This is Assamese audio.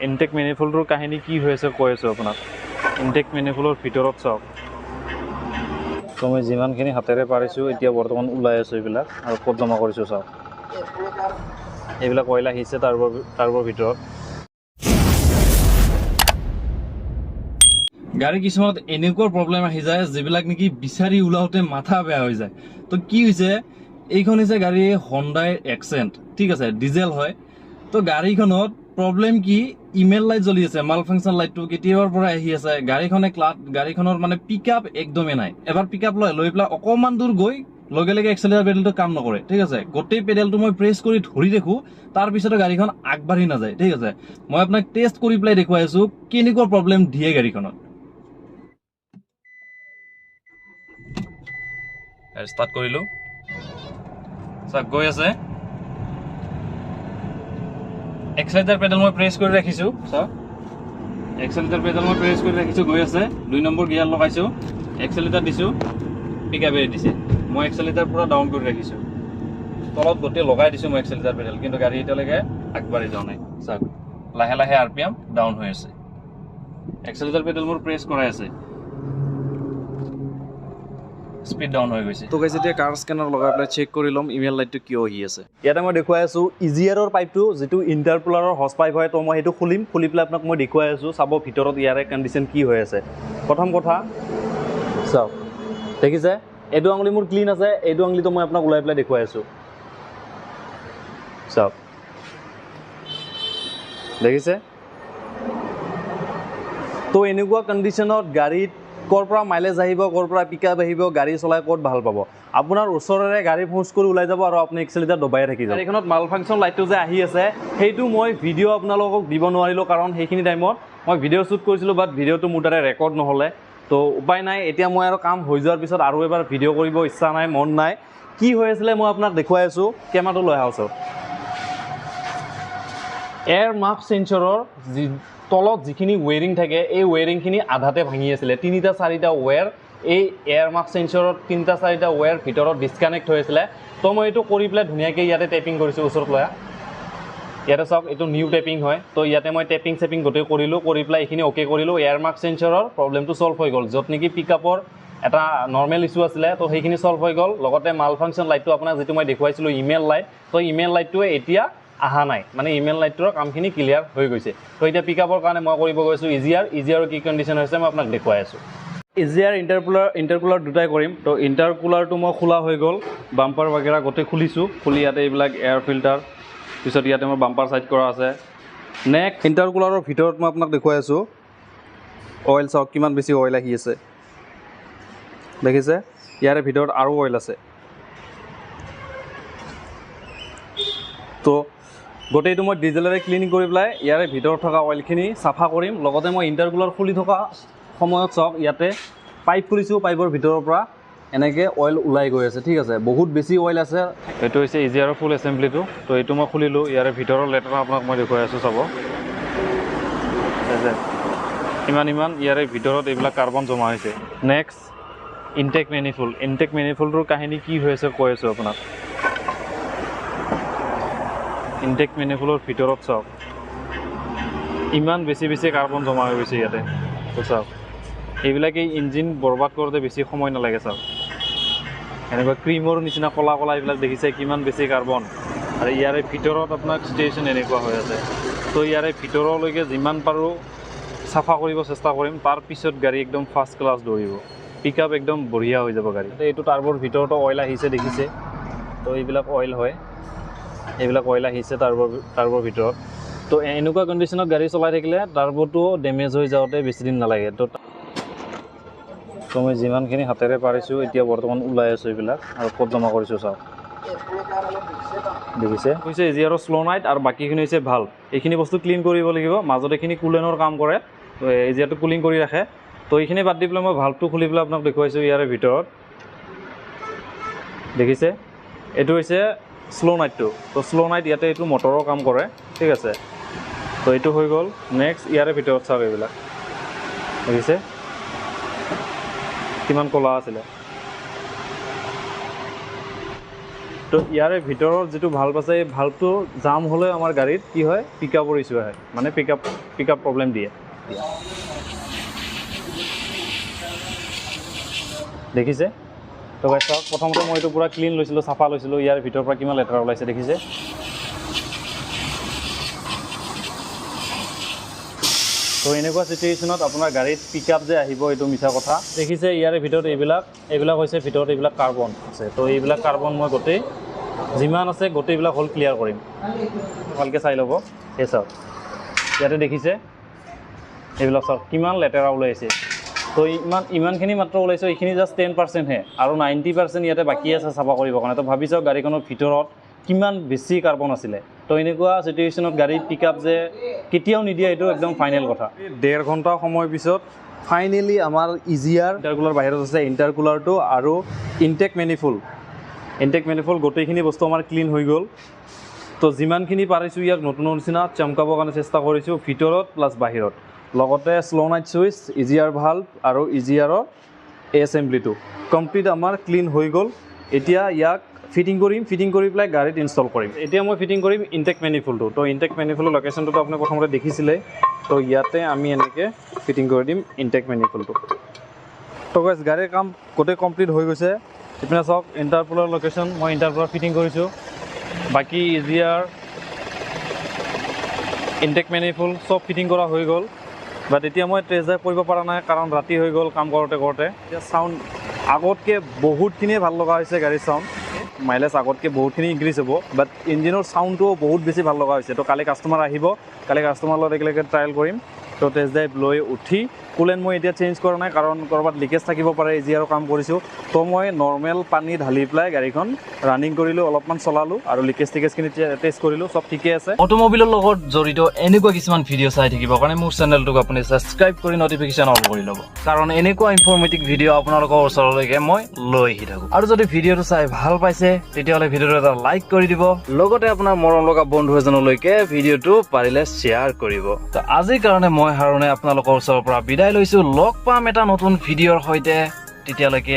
ইনটেক মেনিফল্ডৰ কাহিনী কি হৈ আছে কৈ আছোঁ আপোনাক। ইনটেক মেনিফল্ডৰ ভিতৰত চাওক, তো মই যিমানখিনি হাতেৰে পাৰিছোঁ এতিয়া বৰ্তমান ওলাই আছোঁ এইবিলাক, আৰু ক'ত জমা কৰিছোঁ চাওক। এইবিলাক অইল আহিছে টাৰ্বৰ ভিতৰত। গাড়ী কিছুমানত এনেকুৱা প্ৰব্লেম আহি যায় যিবিলাক নেকি বিচাৰি ওলাওঁতে মাথা বেয়া হৈ যায়। তো কি হৈছে, এইখন হৈছে গাড়ী Hyundai Xcent, ঠিক আছে, ডিজেল হয়। তো গাড়ীখনত প্ৰব্লেম কি, ইমেল লাইট জ্বলি আছে, মাল ফাংচন লাইটটো কেতিয়াবাৰ পৰা আহি আছে। গাড়ীখনৰ মানে পিক আপ একদমেই নাই। এবাৰ পিক আপ লৈ পেলাই অকণমান দূৰ গৈ লগে লগে এক্সেলেটাৰ পেডেলটো কাম নকৰে, ঠিক আছে। গোটেই পেডেলটো মই প্ৰেছ কৰি ধৰি দেখোঁ, তাৰপিছতে গাড়ীখন আগবাঢ়ি নাযায়, ঠিক আছে। মই আপোনাক টেষ্ট কৰি পেলাই দেখুৱাই আছোঁ কেনেকুৱা প্ৰব্লেম দিয়ে গাড়ীখনত। ষ্টাৰ্ট কৰিলোঁ, চাওক গৈ আছে। এক্সেলেটাৰ পেডেল মই প্ৰেছ কৰি ৰাখিছোঁ, চাওক এক্সেলেটাৰ পেডেল মই প্ৰেছ কৰি ৰাখিছোঁ, গৈ আছে। 2 নম্বৰ গিয়াৰ লগাইছোঁ, এক্সেলেটাৰ দিছোঁ, পিক আপ দিছে। মই এক্সেলেটাৰ পুৰা ডাউন কৰি ৰাখিছোঁ, তলত গোটেই লগাই দিছোঁ মই এক্সেলেটাৰ পেডেল, কিন্তু গাড়ী এতিয়ালৈকে আগবাঢ়ি যোৱা নাই। চাওক লাহে লাহে RPM ডাউন হৈ আছে। এক্সেলেটাৰ পেডেল মোৰ প্ৰেছ কৰাই আছে, স্পীড ডাউন হৈ গৈছে। তো গাইজ এতিয়া কাৰ স্কেনাৰ লগাই পেলাই চেক কৰি ল'ম ইমেল লাইটটো কিয় আহি আছে। ইয়াতে মই দেখুৱাই আছোঁ ইজিয়াৰৰ পাইপটো, যিটো ইণ্টাৰকুলাৰৰ হজ পাইপ হয়। তো মই সেইটো খুলি পেলাই আপোনাক মই দেখুৱাই আছোঁ। চাব ভিতৰত ইয়াৰে কণ্ডিশ্যন কি হৈ আছে। প্ৰথম কথা চাওক, দেখিছে এইটো আঙুলি মোৰ ক্লিন আছে, এইটো আঙুলিটো মই আপোনাক ওলাই পেলাই দেখুৱাই আছোঁ। চাওক দেখিছে। তো এনেকুৱা কণ্ডিশ্যনত গাড়ীত ক'ৰ পৰা মাইলেজ আহিব, ক'ৰ পৰা পিক আপ আহিব, গাড়ী চলাই ক'ত ভাল পাব। আপোনাৰ ওচৰৰে গাড়ী ফোৰ্চ কৰি ওলাই যাব আৰু আপুনি এক্সেলেটাৰ দবাই থাকি যাব। গাড়ীখনত মাল ফাংচন লাইটটো যে আহি আছে, সেইটো মই ভিডিঅ' আপোনালোকক দিব নোৱাৰিলোঁ, কাৰণ সেইখিনি টাইমত মই ভিডিঅ' শ্বুট কৰিছিলোঁ, বাট ভিডিঅ'টো মোৰ তাতে ৰেকৰ্ড নহ'লে। তো উপায় নাই, এতিয়া মই আৰু কাম হৈ যোৱাৰ পিছত আৰু এবাৰ ভিডিঅ' কৰিব ইচ্ছা নাই, মন নাই। কি হৈ আছিলে মই আপোনাক দেখুৱাই আছোঁ। কেমেৰাটো লৈ আহক। এয়াৰ মাস্ক চেঞ্চৰৰ তলত যিখিনি ৱেৰিং থাকে, এই ৱেৰিংখিনি আধাতে ভাঙি আছিলে। 3-4টা ৱেৰ, এই এয়াৰ মাস্ক চেঞ্চৰৰ 3-4টা ৱেৰ ভিতৰত ডিছকানেক্ট হৈ আছিলে। তো মই এইটো কৰি পেলাই ধুনীয়াকৈ ইয়াতে টেপিং কৰিছোঁ। ওচৰত লৈ ইয়াতে চাওক, এইটো নিউ টেপিং হয়। তো ইয়াতে মই টেপিং গোটেই কৰিলোঁ, কৰি পেলাই এইখিনি অ'কে কৰিলোঁ। এয়াৰ মাস্ক চেঞ্চৰৰ প্ৰব্লেমটো ছল্ভ হৈ গ'ল, য'ত নেকি পিক আপৰ এটা নৰ্মেল ইছ্যু আছিলে। তো সেইখিনি ছল্ভ হৈ গ'ল। লগতে মাল ফাংচন লাইটটো আপোনাক যিটো মই দেখুৱাইছিলোঁ ইমেল লাইট, তো ইমেল লাইটটোৱে এতিয়া আহা নাই, মানে ইমেল লাইটৰ কামখিনি ক্লিয়াৰ হৈ গৈছে। তো এতিয়া পিক আপৰ কাৰণে মই কৰিব গৈছোঁ ইজিয়াৰৰ কি কণ্ডিশ্যন হৈছে মই আপোনাক দেখুৱাই আছোঁ। ইজিয়াৰ ইণ্টাৰকুলাৰ দুটাই কৰিম। তো ইণ্টাৰকুলাৰটো মই খোলা হৈ গ'ল, বাম্পাৰ বাগেৰা গোটেই খুলিছোঁ। খুলি ইয়াতে এইবিলাক এয়াৰ ফিল্টাৰ, পিছত ইয়াতে মোৰ বাম্পাৰ ছাইড কৰা আছে। নেক্সট ইণ্টাৰকুলাৰৰ ভিতৰত মই আপোনাক দেখুৱাই আছোঁ অইল। চাওক কিমান বেছি অইল আহি আছে, দেখিছে। ইয়াৰে ভিতৰত আৰু অইল আছে। তো গোটেইটো মই ডিজেলেৰে ক্লিন কৰি পেলাই ইয়াৰে ভিতৰত থকা অইলখিনি চাফা কৰিম। লগতে মই ইণ্টাৰকুলাৰ খুলি থকা সময়ত চাওক, ইয়াতে পাইপ খুলিছোঁ, পাইপৰ ভিতৰৰ পৰা এনেকৈ অইল ওলাই গৈ আছে, ঠিক আছে। বহুত বেছি অইল আছে। এইটো হৈছে ইজিয়াৰৰ ফুল এছেম্বলিটো। তো এইটো মই খুলিলোঁ, ইয়াৰে ভিতৰৰ লেতেৰা আপোনাক মই দেখুৱাই আছোঁ, চাব ইমান ইয়াৰে ভিতৰত এইবিলাক কাৰ্বন জমা হৈছে। নেক্সট ইনটেক মেনিফল্ডৰ কাহিনী কি হৈ আছে কৈ আছোঁ আপোনাক। ইনটেক মেনিফল্ডৰ ভিতৰত চাওক, ইমান বেছি কাৰ্বন জমা হৈ গৈছে ইয়াতে। তো চাওক, এইবিলাকেই ইঞ্জিন বৰবাদ কৰোঁতে বেছি সময় নালাগে। চাওক এনেকুৱা ক্ৰীমৰ নিচিনা ক'লা এইবিলাক দেখিছে, কিমান বেছি কাৰ্বন। আৰু ইয়াৰে ভিতৰত আপোনাৰ ষ্টেচন এনেকুৱা হৈ আছে। তো ইয়াৰে ভিতৰলৈকে যিমান পাৰোঁ চাফা কৰিব চেষ্টা কৰিম, তাৰপিছত গাড়ী একদম ফাৰ্ষ্ট ক্লাছ দৌৰিব, পিক আপ একদম বঢ়িয়া হৈ যাব গাড়ী। এইটো টাৰ্বৰ ভিতৰতো অইল আহিছে, দেখিছে। তো এইবিলাক অইল হয়, এইবিলাক অইল আহিছে টাৰ্বৰ ভিতৰত। তো এনেকুৱা কণ্ডিশ্যনত গাড়ী চলাই থাকিলে টাৰ্বটো ডেমেজ হৈ যাওঁতে বেছি দিন নালাগে। তো মই যিমানখিনি হাতেৰে পাৰিছোঁ এতিয়া বৰ্তমান ওলাই আছোঁ এইবিলাক, আৰু ক'ত জমা কৰিছোঁ চাওক, দেখিছে। হৈছে ইজিয়াৰৰ শ্ল' নাইট, আৰু বাকীখিনি হৈছে ভাল। এইখিনি বস্তু ক্লিন কৰিব লাগিব। মাজত এইখিনি কুলেনৰ কাম কৰে, তো ইজিয়াৰটো কুলিং কৰি ৰাখে। তো এইখিনি বাদ দি পেলাই মই ভাল্বটো খুলি পেলাই আপোনাক দেখুৱাইছোঁ ইয়াৰে ভিতৰত, দেখিছে। এইটো হৈছে শ্ল' নাইটটো। তো শ্ল' নাইট ইয়াতে এইটো মটৰৰ কাম কৰে, ঠিক আছে। তো এইটো হৈ গ'ল। নেক্সট ইয়াৰে ভিতৰত চাওক, এইবিলাক দেখিছে কিমান ক'লা আছিলে। তো ইয়াৰে ভিতৰৰ যিটো ভাল্ব আছে এই ভাল্বটো জাম হ'লে আমাৰ গাড়ীত কি হয় পিকআপৰ ইছ্যু হয় মানে পিকআপ প্ৰব্লেম দিয়ে দেখিছে তো গাইছ চাওক প্ৰথমতে মই এইটো পুৰা ক্লিন লৈছিলোঁ চাফা লৈছিলোঁ ইয়াৰ ভিতৰৰ পৰা কিমান লেতেৰা ওলাইছে দেখিছে তো এনেকুৱা চিটুৱেশ্যনত আপোনাৰ গাড়ীত পিকআপ যে আহিব এইটো মিছা কথা দেখিছে ইয়াৰে ভিতৰত এইবিলাক হৈছে ভিতৰত এইবিলাক কাৰ্বন আছে তো এইবিলাক কাৰ্বন মই গোটেই যিমান আছে গোটেইবিলাক হ'ল ক্লিয়াৰ কৰিম ভালকৈ চাই ল'ব এই চাওক ইয়াতে দেখিছে এইবিলাক চাওক কিমান লেতেৰা ওলাইছে তো ইমানখিনি মাত্ৰ ওলাইছে এইখিনি জাষ্ট 10% হে আৰু 90% ইয়াতে বাকী আছে চাফা কৰিবৰ কাৰণে তো ভাবি চাওক গাড়ীখনৰ ভিতৰত কিমান বেছি কাৰ্বন আছিলে তো এনেকুৱা চিটুৱেশ্যনত গাড়ীত পিকআপ যে কেতিয়াও নিদিয়ে এইটো একদম ফাইনেল কথা 1.5 ঘণ্টা সময় পিছত ফাইনেলি আমাৰ ইজিয়াৰ ইণ্টাৰকুলাৰ বাহিৰত আছে ইণ্টাৰকুলাৰটো আৰু ইনটেক মেনিফল্ড গোটেইখিনি বস্তু আমাৰ ক্লিন হৈ গ'ল তো যিমানখিনি পাৰিছোঁ ইয়াক নতুনৰ নিচিনা চমকাবৰ কাৰণে চেষ্টা কৰিছোঁ ভিতৰত প্লাছ বাহিৰত লগতে স্ল' নাইট ছুইচ ইজিয়াৰ ভাল্ব আৰু ইজিয়াৰৰ এছেম্বলিটো কমপ্লিট আমাৰ ক্লিন হৈ গ'ল এতিয়া ইয়াক ফিটিং কৰি পেলাই গাড়ীত ইনষ্টল কৰিম এতিয়া মই ফিটিং কৰিম ইনটেক মেনিফল্ডটো তো ইনটেক মেনিফল্ডৰ লোকেশ্যনটো আপুনি প্ৰথমতে দেখিছিলে তো ইয়াতে আমি এনেকৈ ফিটিং কৰি দিম ইনটেক মেনিফল্ডটো তো গাইছ গাড়ীৰ কাম গোটেই কমপ্লিট হৈ গৈছে ইপিনে চাওক ইণ্টাৰকুলাৰ লোকেশ্যন মই ইণ্টাৰকুলাৰ ফিটিং কৰিছোঁ বাকী ইজিয়াৰ ইনটেক মেনিফল্ড চব ফিটিং কৰা হৈ গ'ল বাট এতিয়া মই টেষ্ট ড্ৰাইভ কৰিব পৰা নাই কাৰণ ৰাতি হৈ গ'ল কাম কৰোঁতে এতিয়া চাউণ্ড আগতকৈ বহুতখিনিয়ে ভাল লগা হৈছে গাড়ীৰ চাউণ্ড মাইলেজ আগতকৈ বহুতখিনি ইনক্ৰিজ হ'ব বাট ইঞ্জিনৰ চাউণ্ডটোও বহুত বেছি ভাল লগা হৈছে তো কালি কাষ্টমাৰ আহিব কালি কাষ্টমাৰৰ লগত একেলগে ট্ৰায়েল কৰিম তো টেষ্ট ড্ৰাইভ লৈ উঠি কুলেণ্ট মই এতিয়া চেঞ্জ কৰা নাই কাৰণ ক'ৰবাত লিকেজ থাকিব পাৰে ইজিয়াৰো কাম কৰিছোঁ তো মই নৰ্মেল পানী ঢালি পেলাই গাড়ীখন ৰানিং কৰিলোঁ অলপমান চলালোঁ আৰু লিকেজখিনি টেষ্ট কৰিলোঁ চব ঠিকে আছে অটোমোবিলৰ লগত জড়িত এনেকুৱা কিছুমান ভিডিঅ' চাই থাকিবৰ কাৰণে মোৰ চেনেলটোক আপুনি ছাবস্ক্ৰাইব কৰি নটিফিকেশ্যন অন কৰি ল'ব কাৰণ এনেকুৱা ইনফৰ্মেটিভ ভিডিঅ' আপোনালোকৰ ওচৰলৈকে মই লৈ আহি থাকোঁ আৰু যদি ভিডিঅ'টো চাই ভাল পাইছে তেতিয়াহ'লে ভিডিঅ'টো এটা লাইক কৰি দিব লগতে আপোনাৰ মৰম লগা বন্ধু এজনলৈকে ভিডিঅ'টো পাৰিলে শ্বেয়াৰ কৰিব তো আজিৰ কাৰণে মই হাৰণে আপোনালোকৰ ওচৰৰ পৰা বিদায় লৈছোঁ লগ পাম এটা নতুন ভিডিঅ'ৰ সৈতে তেতিয়ালৈকে